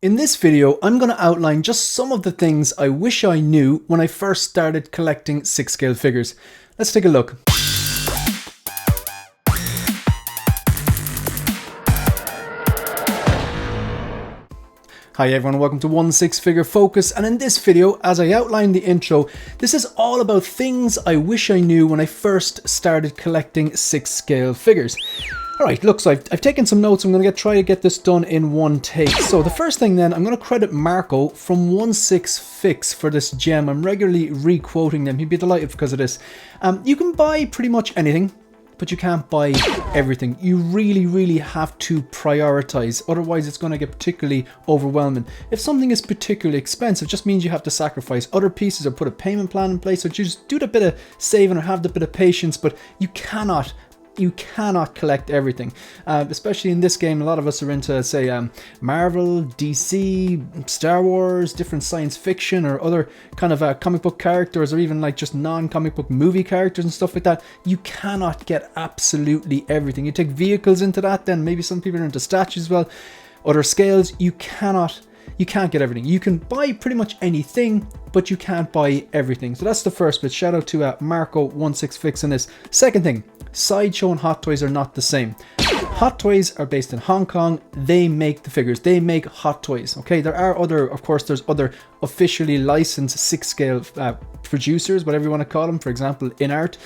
In this video, I'm going to outline just some of the things I wish I knew when I first started collecting 6-scale figures. Let's take a look. Hi everyone, welcome to 1/6 Figure Focus, and in this video, as I outlined the intro, this is all about things I wish I knew when I first started collecting 6-scale figures. Alright, look, so I've taken some notes. I'm going to try to get this done in one take. So the first thing then, I'm going to credit Marco from 1/6Fix for this gem. I'm regularly re-quoting them. He'd be delighted because of this. You can buy pretty much anything, but you can't buy everything. You really have to prioritize, otherwise it's going to get particularly overwhelming. If something is particularly expensive, it just means you have to sacrifice other pieces or put a payment plan in place, or just do the bit of saving or have the bit of patience, but you cannot collect everything, especially in this game. A lot of us are into, say, Marvel, DC, Star Wars, different science fiction or other kind of comic book characters, or even like just non-comic book movie characters and stuff like that. You cannot get absolutely everything. You take vehicles into that, then maybe some people are into statues as well, other scales. You can't get everything. You can buy pretty much anything, but you can't buy everything. So that's the first bit. Shout out to Marco 1/6Fix on this. Second thing, Sideshow and HotToys are not the same. HotToys are based in Hong Kong. They make the figures. They make HotToys. Okay, there are other, of course, there's other officially licensed 6-scale producers, whatever you want to call them. For example, InArt,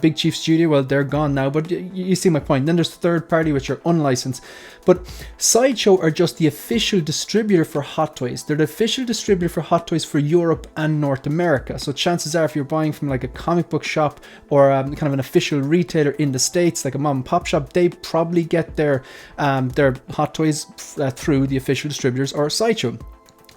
Big Chief Studio. Well, they're gone now, but you see my point. Then there's third party, which are unlicensed. But Sideshow are just the official distributor for HotToys. They're the official distributor for HotToys for Europe and North America. So chances are, if you're buying from like a comic book shop or kind of an official retailer in the States, like a mom and pop shop, they probably get their HotToys through the official distributors or Sideshow.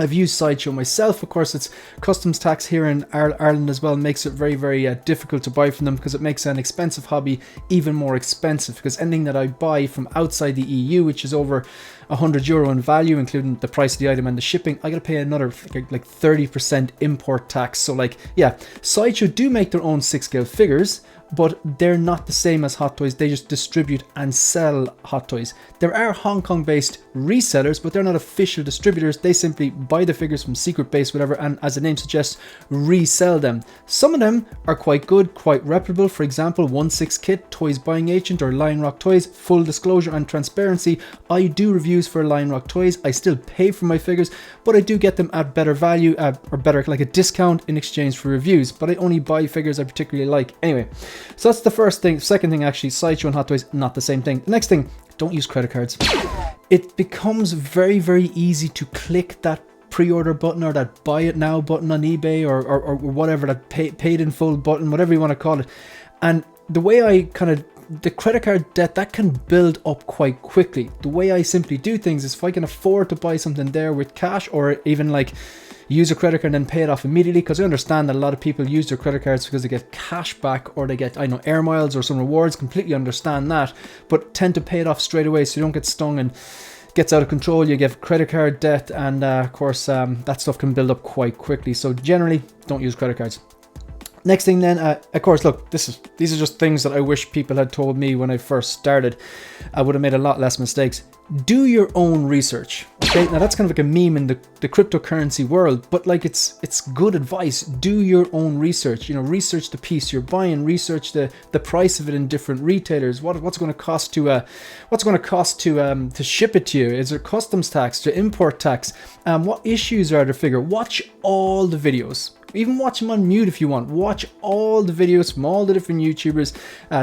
I've used Sideshow myself. Of course, it's customs tax here in Ireland as well, makes it very difficult to buy from them, because it makes an expensive hobby even more expensive, because anything that I buy from outside the EU, which is over €100 in value, including the price of the item and the shipping, I gotta pay another like 30% import tax. So like, yeah, Sideshow do make their own 6-scale figures, but they're not the same as HotToys. They just distribute and sell HotToys. There are Hong Kong based resellers, but they're not official distributors. They simply buy the figures from secret base, whatever, and as the name suggests, resell them. Some of them are quite good, quite reputable. For example, 1/6Kit, Toys Buying Agent, or Lion Rock Toys. Full disclosure and transparency, I do reviews for Lion Rock Toys. I still pay for my figures, but I do get them at better value, or better, like a discount in exchange for reviews. But I only buy figures I particularly like. Anyway, so that's the first thing. Second thing, actually, Sideshow and HotToys, not the same thing. The next thing, don't use credit cards. It becomes very easy to click that pre-order button or that buy it now button on eBay, or whatever, that paid in full button, whatever you want to call it. And the way the credit card debt, that can build up quite quickly. The way I simply do things is, if I can afford to buy something there with cash, or even like use a credit card and then pay it off immediately, because I understand that a lot of people use their credit cards because they get cash back, or they get, I know, air miles or some rewards. Completely understand that, but tend to pay it off straight away so you don't get stung and gets out of control. You get credit card debt, and of course that stuff can build up quite quickly. So generally, don't use credit cards. Next thing then, of course, look, these are just things that I wish people had told me when I first started. I would have made a lot less mistakes. Do your own research. Okay, now that's kind of like a meme in the cryptocurrency world, but like it's good advice. Do your own research. You know, research the piece you're buying, research the price of it in different retailers. What's going to cost to ship it to you? Is there customs tax, to import tax? What issues are there? Figure. Watch all the videos. Even watch them on mute if you want. Watch all the videos from all the different YouTubers.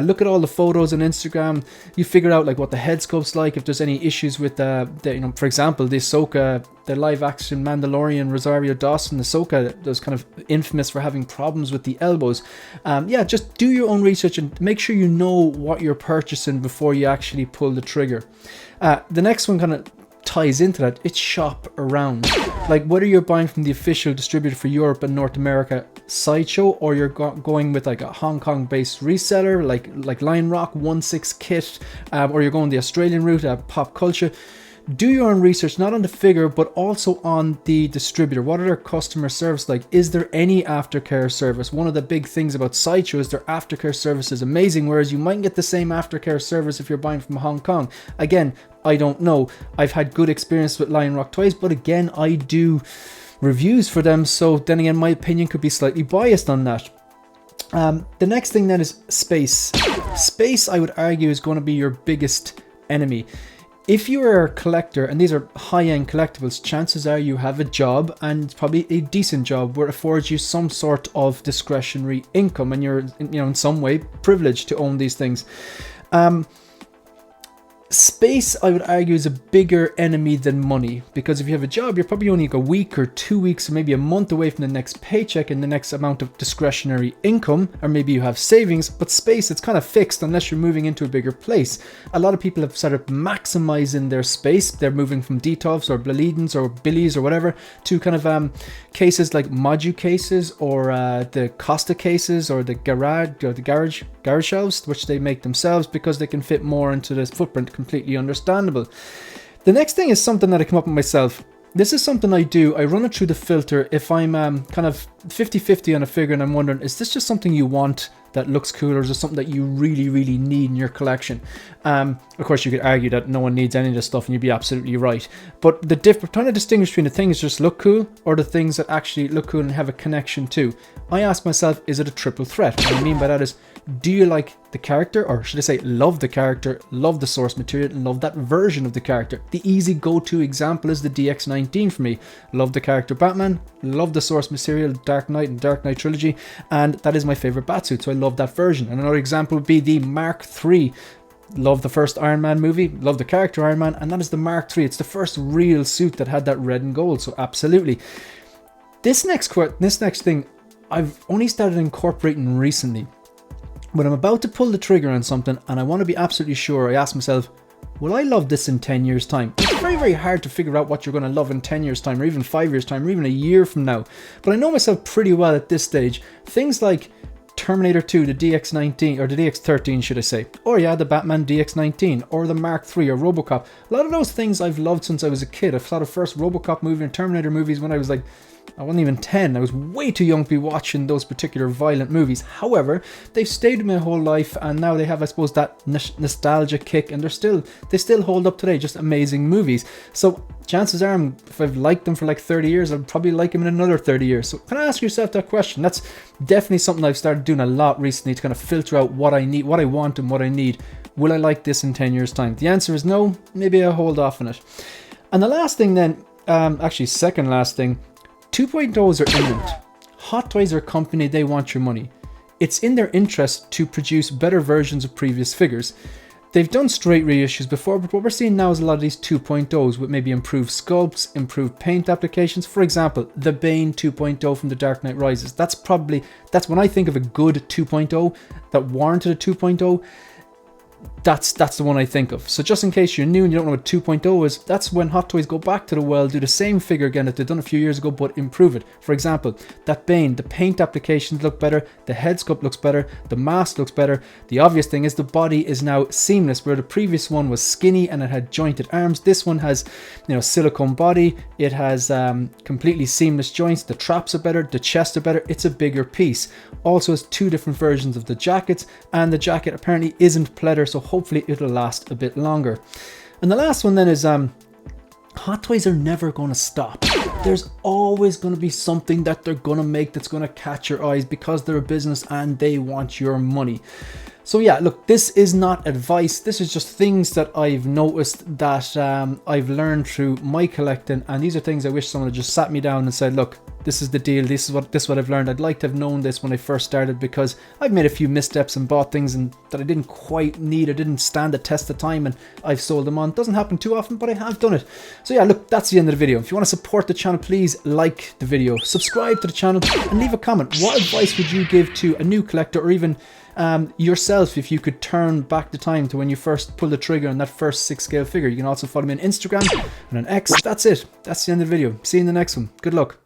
Look at all the photos on Instagram. You figure out like what the head sculpt's like. If there's any issues with for example, the Ahsoka, the live action Mandalorian Rosario Dawson, Ahsoka, that was kind of infamous for having problems with the elbows. Yeah, just do your own research and make sure you know what you're purchasing before you actually pull the trigger. The next one kind of ties into that. It's shop around. Like, whether you're buying from the official distributor for Europe and North America, Sideshow, or you're going with like a Hong Kong based reseller like Lion Rock, 1/6Kit, or you're going the Australian route, Pop Culture, Do your own research, not on the figure, but also on the distributor. What are their customer service like? Is there any aftercare service? One of the big things about Sideshow is their aftercare service is amazing, whereas you might get the same aftercare service if you're buying from Hong Kong. Again, I don't know. I've had good experience with Lion Rock Toys, but again, I do reviews for them, so then again, my opinion could be slightly biased on that. The next thing then is space. Space, I would argue, is going to be your biggest enemy. If you are a collector, and these are high-end collectibles, chances are you have a job, and it's probably a decent job where it affords you some sort of discretionary income, and you're, in some way privileged to own these things. Space, I would argue, is a bigger enemy than money, because if you have a job, you're probably only like a week or 2 weeks or maybe a month away from the next paycheck and the next amount of discretionary income, or maybe you have savings. But space, it's kind of fixed unless you're moving into a bigger place. A lot of people have started maximizing their space. They're moving from Detolfs or Bleedens or Billies or whatever to kind of cases like Modu cases, or the Costa cases, or the garage shelves, which they make themselves because they can fit more into this footprint. Completely understandable. The next thing is something that I come up with myself. This is something I do. I run it through the filter if I'm kind of 50-50 on a figure and I'm wondering, is this just something you want that looks cool, or is it something that you really, really need in your collection? Of course, you could argue that no one needs any of this stuff, and you'd be absolutely right. But trying to distinguish between the things that just look cool or the things that actually look cool and have a connection to. I ask myself, is it a triple threat? What I mean by that is, do you like the character, or should I say love the character, love the source material, and love that version of the character? The easy go-to example is the DX19 for me. Love the character Batman, love the source material, Dark Knight and Dark Knight Trilogy, and that is my favorite Batsuit, so I love that version. And another example would be the Mark III. Love the first Iron Man movie, love the character Iron Man, and that is the Mark III. It's the first real suit that had that red and gold, so absolutely. This next thing, I've only started incorporating recently. When I'm about to pull the trigger on something and I want to be absolutely sure, I ask myself, will I love this in 10 years time? It's very, very hard to figure out what you're going to love in 10 years time, or even 5 years time, or even a year from now. But I know myself pretty well at this stage. Things like Terminator 2, the DX19, or the DX13 should I say, or yeah, the Batman DX19, or the Mark III, or Robocop. A lot of those things I've loved since I was a kid. I saw the first Robocop movie and Terminator movies when I was like, I wasn't even 10. I was way too young to be watching those particular violent movies. However, they've stayed with me my whole life, and now they have, I suppose, that nostalgia kick, and they still hold up today. Just amazing movies. So chances are, if I've liked them for like 30 years, I'll probably like them in another 30 years. So kind of ask yourself that question. That's definitely something I've started doing a lot recently, to kind of filter out what I need, what I want, and what I need. Will I like this in 10 years time? The answer is no. Maybe I'll hold off on it. And the last thing then, actually second last thing, 2.0s are imminent. HotToys are a company, they want your money. It's in their interest to produce better versions of previous figures. They've done straight reissues before, but what we're seeing now is a lot of these 2.0s with maybe improved sculpts, improved paint applications. For example, the Bane 2.0 from The Dark Knight Rises. That's when I think of a good 2.0 that warranted a 2.0. That's the one I think of. So just in case you're new and you don't know what 2.0 is, that's when HotToys go back to the well, do the same figure again that they've done a few years ago, but improve it. For example, that Bane, the paint applications look better, the head sculpt looks better, the mask looks better. The obvious thing is the body is now seamless, where the previous one was skinny and it had jointed arms. This one has, silicone body. It has completely seamless joints. The traps are better, the chests are better. It's a bigger piece. Also has two different versions of the jackets, and the jacket apparently isn't pleather, so hopefully it'll last a bit longer. And the last one then is HotToys are never going to stop. There's always going to be something that they're going to make that's going to catch your eyes, because they're a business and they want your money. So yeah, look, this is not advice. This is just things that I've noticed that I've learned through my collecting, and these are things I wish someone had just sat me down and said, look, this is the deal. This is what I've learned. I'd like to have known this when I first started, because I've made a few missteps and bought things that I didn't quite need. I didn't stand the test of time, and I've sold them on. Doesn't happen too often, but I have done it. So yeah, look, that's the end of the video. If you want to support the channel, please like the video, subscribe to the channel, and leave a comment. What advice would you give to a new collector, or even yourself, if you could turn back the time to when you first pulled the trigger on that first 6-scale figure? You can also follow me on Instagram and on X. That's it. That's the end of the video. See you in the next one. Good luck.